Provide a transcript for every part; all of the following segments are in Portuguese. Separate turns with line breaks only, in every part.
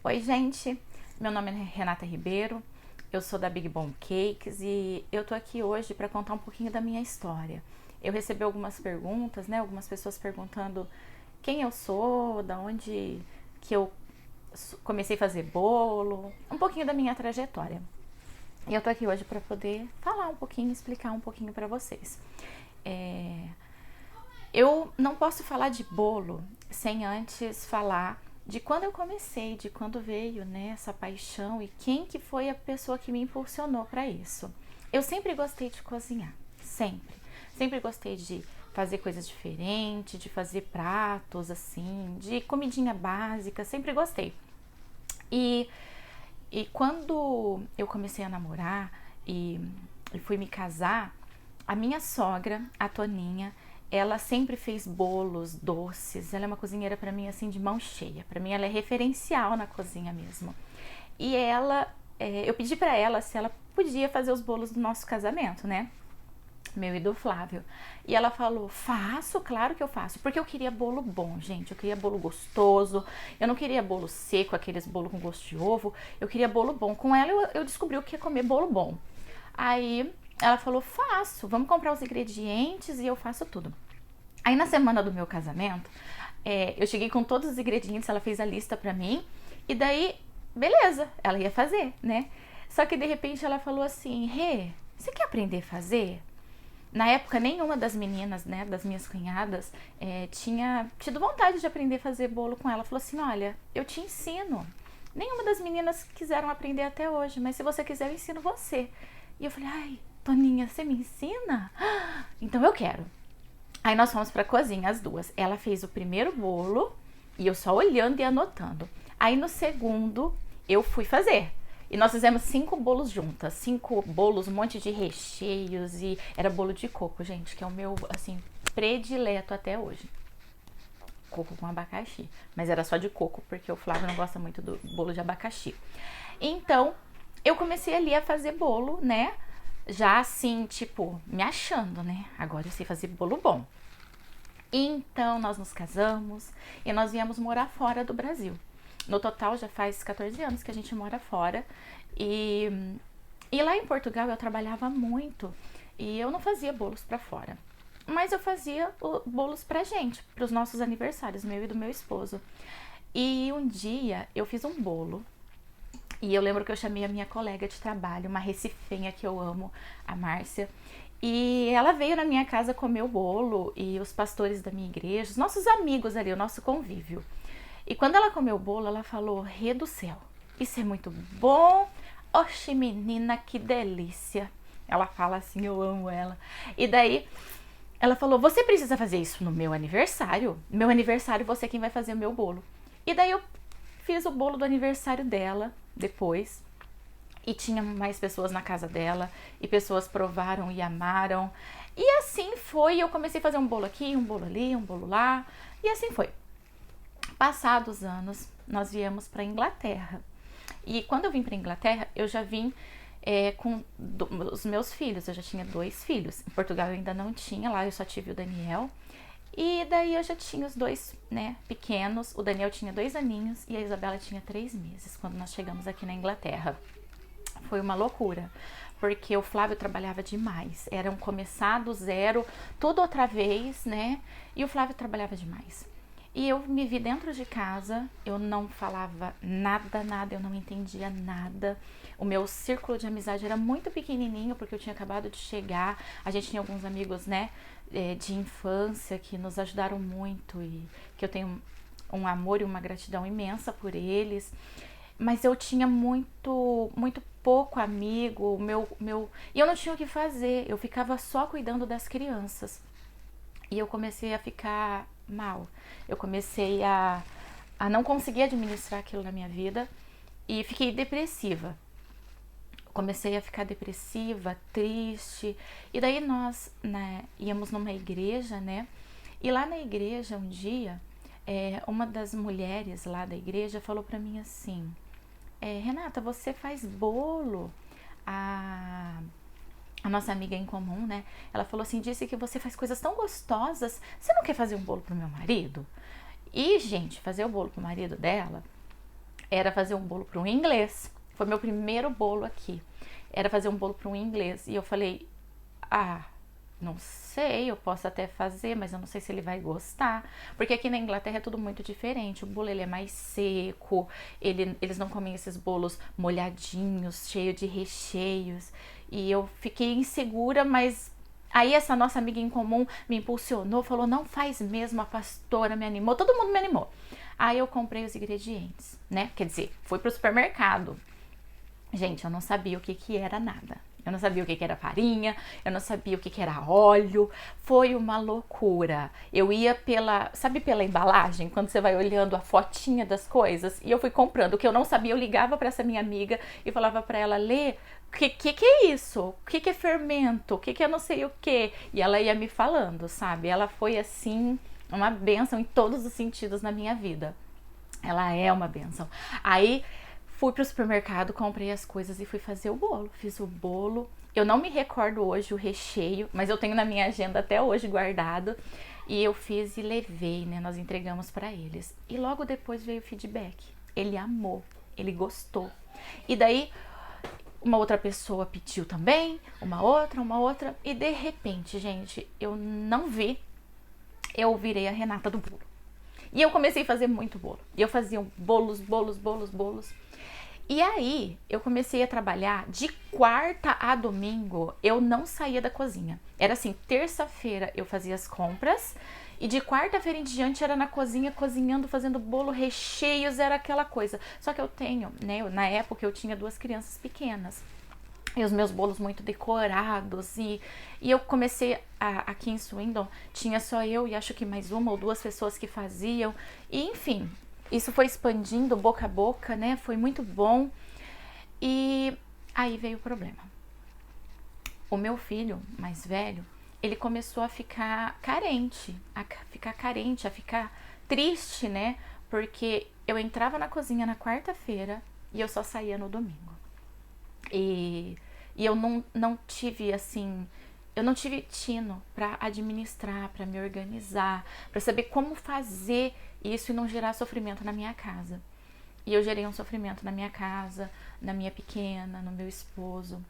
Oi, gente, meu nome é Renata Ribeiro, eu sou da Big Bom Cakes e eu tô aqui hoje para contar um pouquinho da minha história. Eu recebi algumas perguntas, né? Algumas pessoas perguntando quem eu sou, da onde que eu comecei a fazer bolo, um pouquinho da minha trajetória. E eu tô aqui hoje para poder falar um pouquinho, explicar um pouquinho para vocês. Eu não posso falar de bolo sem antes falar de quando eu comecei, de quando veio, né, essa paixão e quem que foi a pessoa que me impulsionou para isso. Eu sempre gostei de cozinhar, sempre. Sempre gostei de fazer coisas diferentes, de fazer pratos assim, de comidinha básica, sempre gostei. E, e quando eu comecei a namorar e fui me casar, a minha sogra, a Toninha, ela sempre fez bolos, doces. Ela é uma cozinheira para mim assim de mão cheia. Para mim ela é referencial na cozinha mesmo. E eu pedi para ela se ela podia fazer os bolos do nosso casamento, né? Meu e do Flávio. E ela falou: faço, claro que eu faço. Porque eu queria bolo bom, gente. Eu queria bolo gostoso. Eu não queria bolo seco, aqueles bolo com gosto de ovo. Eu queria bolo bom. Com ela eu descobri o que é comer bolo bom. Aí ela falou: faço, vamos comprar os ingredientes e eu faço tudo. Aí na semana do meu casamento, eu cheguei com todos os ingredientes, ela fez a lista pra mim. E daí, beleza, ela ia fazer, né? Só que de repente ela falou assim: Rê, você quer aprender a fazer? Na época, nenhuma das meninas, né, das minhas cunhadas, tinha tido vontade de aprender a fazer bolo com ela. Falou assim: olha, eu te ensino. Nenhuma das meninas quiseram aprender até hoje, mas se você quiser, eu ensino você. E eu falei: ai, Toninha, você me ensina? Então eu quero. Aí nós fomos pra cozinha, as duas. Ela fez o primeiro bolo e eu só olhando e anotando. Aí no segundo, eu fui fazer. E nós fizemos 5 bolos juntas, 5 bolos, um monte de recheios e era bolo de coco, gente, que é o meu, assim, predileto até hoje. Coco com abacaxi, mas era só de coco porque o Flávio não gosta muito do bolo de abacaxi. Então, eu comecei ali a fazer bolo, né? Já assim, tipo, me achando, né? Agora eu sei fazer bolo bom. Então, nós nos casamos e nós viemos morar fora do Brasil. No total, já faz 14 anos que a gente mora fora. E lá em Portugal eu trabalhava muito e eu não fazia bolos pra fora. Mas eu fazia bolos pra gente, pros nossos aniversários, meu e do meu esposo. E um dia eu fiz um bolo. E eu lembro que eu chamei a minha colega de trabalho, uma recifenha que eu amo, a Márcia. E ela veio na minha casa comer o bolo e os pastores da minha igreja, os nossos amigos ali, o nosso convívio. E quando ela comeu o bolo, ela falou: Rê do céu, isso é muito bom. Oxe, menina, que delícia. Ela fala assim, eu amo ela. E daí ela falou: você precisa fazer isso no meu aniversário. Meu aniversário, você é quem vai fazer o meu bolo. E daí eu fiz o bolo do aniversário dela depois. E tinha mais pessoas na casa dela. E pessoas provaram e amaram. E assim foi. Eu comecei a fazer um bolo aqui, um bolo ali, um bolo lá. E assim foi. Passados anos, nós viemos para Inglaterra. E quando eu vim para Inglaterra, eu já vim com os meus filhos. Eu já tinha 2 filhos. Em Portugal eu ainda não tinha, lá eu só tive o Daniel. E daí eu já tinha os 2, né, pequenos. O Daniel tinha 2 aninhos e a Isabela tinha 3 meses quando nós chegamos aqui na Inglaterra. Foi uma loucura, porque o Flávio trabalhava demais. Era um começar do zero, tudo outra vez, né? E o Flávio trabalhava demais. E eu me vi dentro de casa, eu não falava nada, eu não entendia nada. O meu círculo de amizade era muito pequenininho, porque eu tinha acabado de chegar. A gente tinha alguns amigos, né, de infância que nos ajudaram muito e que eu tenho um amor e uma gratidão imensa por eles. Mas eu tinha muito pouco amigo, e eu não tinha o que fazer. Eu ficava só cuidando das crianças. E eu comecei a ficar mal. Eu comecei a não conseguir administrar aquilo na minha vida e fiquei depressiva. Comecei a ficar depressiva, triste. E daí nós, né, íamos numa igreja, né? E lá na igreja, um dia, uma das mulheres lá da igreja falou pra mim assim: Renata, você faz bolo? A nossa amiga em comum, né? Ela falou assim: disse que você faz coisas tão gostosas. Você não quer fazer um bolo pro meu marido? E, gente, fazer o bolo pro marido dela Era fazer um bolo para um inglês. Foi meu primeiro bolo aqui. Era fazer um bolo para um inglês. E eu falei, não sei, eu posso até fazer, mas eu não sei se ele vai gostar. Porque aqui na Inglaterra é tudo muito diferente. O bolo ele é mais seco, eles não comem esses bolos molhadinhos, cheios de recheios. E eu fiquei insegura, mas aí essa nossa amiga em comum me impulsionou, falou, não faz mesmo, a pastora me animou, todo mundo me animou. Aí eu comprei os ingredientes, né? Quer dizer, fui pro supermercado. Gente, eu não sabia o que era nada. Eu não sabia o que era farinha, eu não sabia o que era óleo. Foi uma loucura. Eu ia sabe pela embalagem, quando você vai olhando a fotinha das coisas? E eu fui comprando. O que eu não sabia, eu ligava para essa minha amiga e falava para ela, Lê, o que é isso? O que é fermento? O que é não sei o que? E ela ia me falando, sabe? Ela foi assim, uma bênção em todos os sentidos na minha vida. Ela é uma bênção. Aí fui pro supermercado, comprei as coisas e fui fazer o bolo. Fiz o bolo. Eu não me recordo hoje o recheio, mas eu tenho na minha agenda até hoje guardado. E eu fiz e levei, né? Nós entregamos para eles. E logo depois veio o feedback. Ele amou, ele gostou. E daí uma outra pessoa pediu também, uma outra. E de repente, gente, eu não vi, eu virei a Renata do bolo. E eu comecei a fazer muito bolo. E eu fazia bolos. E aí, eu comecei a trabalhar de quarta a domingo, eu não saía da cozinha. Era assim, terça-feira eu fazia as compras e de quarta-feira em diante era na cozinha, cozinhando, fazendo bolo, recheios, era aquela coisa. Só que eu tenho, né, na época eu tinha 2 crianças pequenas. E os meus bolos muito decorados e eu comecei aqui em Swindon, tinha só eu e acho que mais 1 ou 2 pessoas que faziam. E enfim, isso foi expandindo boca a boca, né? Foi muito bom. E aí veio o problema. O meu filho mais velho, ele começou a ficar carente, a ficar triste, né? Porque eu entrava na cozinha na quarta-feira e eu só saía no domingo. E eu não tive, assim, eu não tive tino para administrar, para me organizar, para saber como fazer isso e não gerar sofrimento na minha casa. E eu gerei um sofrimento na minha casa, na minha pequena, no meu esposo.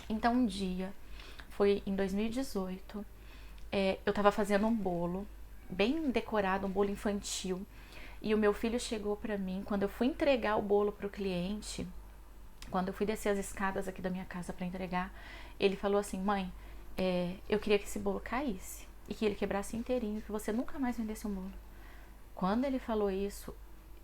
Então um dia, foi em 2018, eu tava fazendo um bolo, bem decorado, um bolo infantil. E o meu filho chegou para mim, quando eu fui entregar o bolo pro cliente, quando eu fui descer as escadas aqui da minha casa para entregar, ele falou assim, mãe, eu queria que esse bolo caísse e que ele quebrasse inteirinho, que você nunca mais vendesse um bolo. Quando ele falou isso,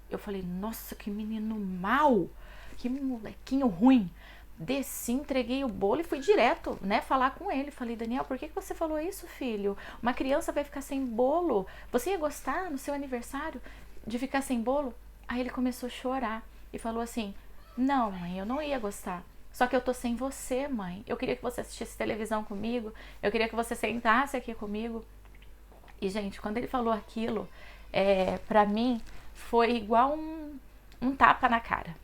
eu falei, nossa, que menino mau, que molequinho ruim. Desci, entreguei o bolo e fui direto, né, falar com ele. Falei, Daniel, por que você falou isso, filho? Uma criança vai ficar sem bolo. Você ia gostar no seu aniversário de ficar sem bolo? Aí ele começou a chorar e falou assim, não, mãe, eu não ia gostar. Só que eu tô sem você, mãe. Eu queria que você assistisse televisão comigo. Eu queria que você sentasse aqui comigo. E, gente, quando ele falou aquilo, pra mim, foi igual um tapa na cara.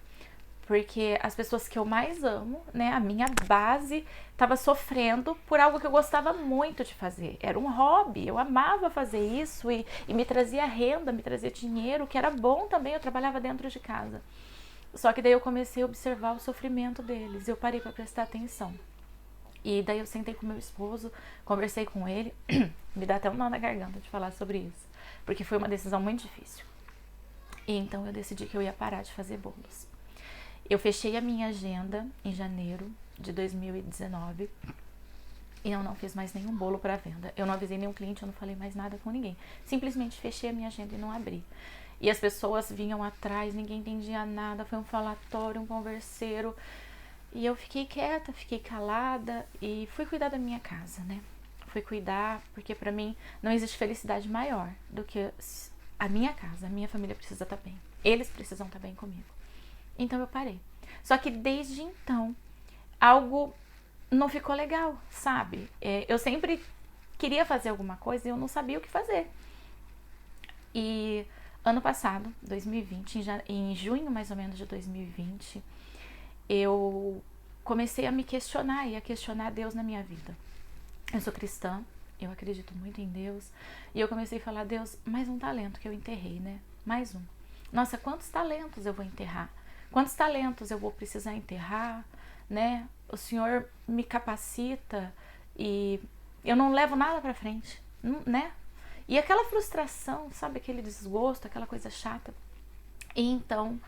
Porque as pessoas que eu mais amo, né, a minha base, estava sofrendo por algo que eu gostava muito de fazer. Era um hobby, eu amava fazer isso e me trazia renda, me trazia dinheiro, que era bom também, eu trabalhava dentro de casa. Só que daí eu comecei a observar o sofrimento deles, eu parei para prestar atenção. E daí eu sentei com meu esposo, conversei com ele, me dá até um nó na garganta de falar sobre isso, porque foi uma decisão muito difícil. E então eu decidi que eu ia parar de fazer bolos. Eu fechei a minha agenda em janeiro de 2019 e eu não fiz mais nenhum bolo para venda. Eu não avisei nenhum cliente, eu não falei mais nada com ninguém. Simplesmente fechei a minha agenda e não abri. E as pessoas vinham atrás, ninguém entendia nada, foi um falatório, um converseiro. E eu fiquei quieta, fiquei calada e fui cuidar da minha casa, né? Fui cuidar, porque pra mim não existe felicidade maior do que a minha casa, a minha família precisa estar bem. Eles precisam estar bem comigo. Então eu parei. Só que desde então, algo não ficou legal, sabe? Eu sempre queria fazer alguma coisa e eu não sabia o que fazer. E ano passado, 2020, em junho mais ou menos de 2020, eu comecei a me questionar e a questionar Deus na minha vida. Eu sou cristã, eu acredito muito em Deus. E eu comecei a falar, Deus, mais um talento que eu enterrei, né? Mais um. Nossa, quantos talentos eu vou enterrar? Quantos talentos eu vou precisar enterrar, né? O Senhor me capacita e eu não levo nada pra frente, né? E aquela frustração, sabe? Aquele desgosto, aquela coisa chata. E então,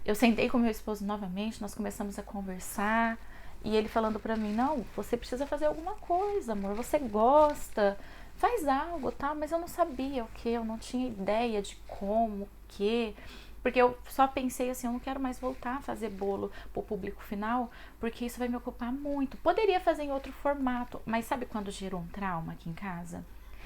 eu sentei com meu esposo novamente, nós começamos a conversar. E ele falando pra mim, não, você precisa fazer alguma coisa, amor, você gosta, faz algo, tá? Mas eu não sabia o que, eu não tinha ideia de como, o que, porque eu só pensei assim, eu não quero mais voltar a fazer bolo pro público final, porque isso vai me ocupar muito. Poderia fazer em outro formato, mas sabe quando gerou um trauma aqui em casa?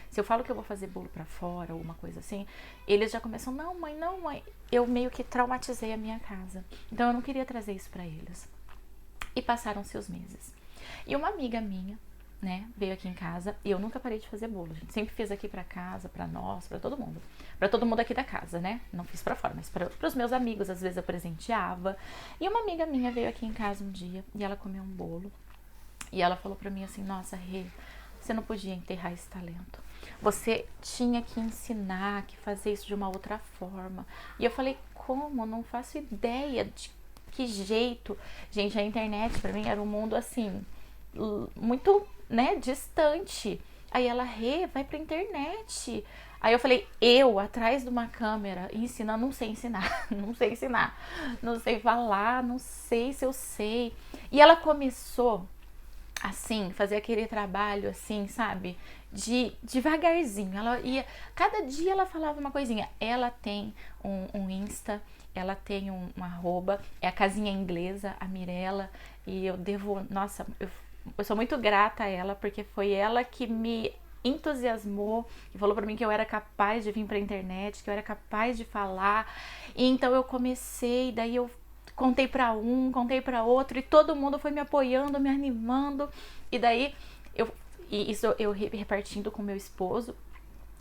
Se eu falo que eu vou fazer bolo pra fora, ou uma coisa assim, eles já começam, não mãe, não mãe. Eu meio que traumatizei a minha casa. Então eu não queria trazer isso pra eles. E passaram-se os meses. E uma amiga minha, né, veio aqui em casa e eu nunca parei de fazer bolo. A gente sempre fez aqui pra casa, pra nós, pra todo mundo. Pra todo mundo aqui da casa, né? Não fiz pra fora, mas pros meus amigos, às vezes eu presenteava. E uma amiga minha veio aqui em casa um dia e ela comeu um bolo. E ela falou pra mim assim, nossa, Rê, você não podia enterrar esse talento. Você tinha que ensinar, que fazer isso de uma outra forma. E eu falei, como? Eu não faço ideia de que jeito. Gente, a internet pra mim era um mundo assim, muito, né, distante. Aí ela, Rê, vai pra internet. Aí eu falei, eu atrás de uma câmera ensinando, não sei ensinar, não sei ensinar, não sei falar, não sei se eu sei. E ela começou assim, fazer aquele trabalho assim, sabe? Devagarzinho. Ela ia, cada dia ela falava uma coisinha. Ela tem um Insta, ela tem um arroba, é a casinha inglesa, a Mirella, e eu devo, nossa, eu sou muito grata a ela, porque foi ela que me entusiasmou e falou pra mim que eu era capaz de vir pra internet, que eu era capaz de falar. E então eu comecei, daí eu contei pra um, contei pra outro e todo mundo foi me apoiando, me animando. E daí isso eu repartindo com meu esposo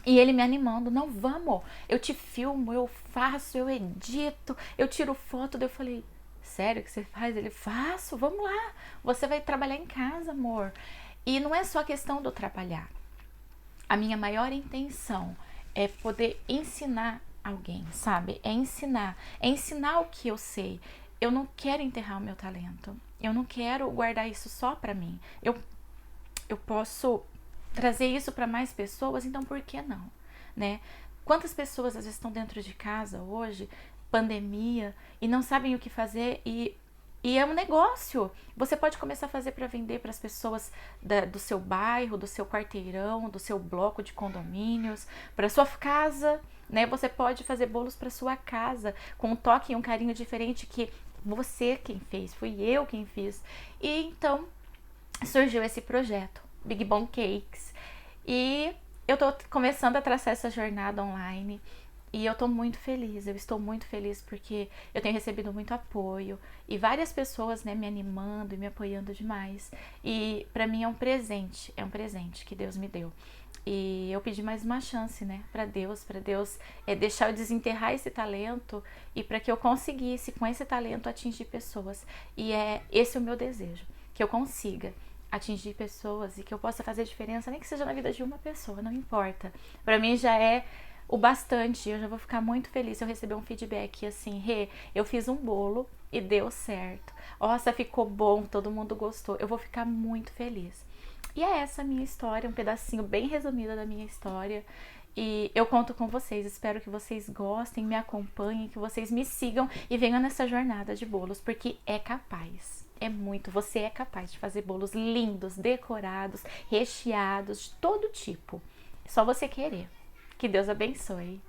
e ele me animando, não, vamos, eu te filmo, eu faço, eu edito, eu tiro foto. Daí eu falei, sério que você faz? Ele, faço, vamos lá, você vai trabalhar em casa, amor. E não é só questão do trabalhar. A minha maior intenção é poder ensinar alguém, sabe? É ensinar o que eu sei. Eu não quero enterrar o meu talento. Eu não quero guardar isso só pra mim. Eu posso trazer isso para mais pessoas, então por que não, né? Quantas pessoas às vezes estão dentro de casa hoje, pandemia, e não sabem o que fazer e é um negócio. Você pode começar a fazer para vender para as pessoas do seu bairro, do seu quarteirão, do seu bloco de condomínios, para sua casa, né? Você pode fazer bolos para sua casa com um toque e um carinho diferente que você quem fez, fui eu quem fiz. E então surgiu esse projeto, Big Bom Cakes, e eu tô começando a traçar essa jornada online. E eu tô muito feliz, eu estou muito feliz porque eu tenho recebido muito apoio e várias pessoas, né, me animando e me apoiando demais. E pra mim é um presente que Deus me deu. E eu pedi mais uma chance, né, pra Deus deixar eu desenterrar esse talento e para que eu conseguisse com esse talento atingir pessoas. E é esse o meu desejo, que eu consiga atingir pessoas e que eu possa fazer diferença, nem que seja na vida de uma pessoa, não importa. Pra mim já é o bastante, eu já vou ficar muito feliz se eu receber um feedback assim, Rê, eu fiz um bolo e deu certo. Nossa, ficou bom, todo mundo gostou. Eu vou ficar muito feliz. E é essa a minha história, um pedacinho bem resumido da minha história. E eu conto com vocês, espero que vocês gostem, me acompanhem, que vocês me sigam e venham nessa jornada de bolos, porque é capaz. É muito, você é capaz de fazer bolos lindos, decorados, recheados, de todo tipo. É só você querer. Que Deus abençoe.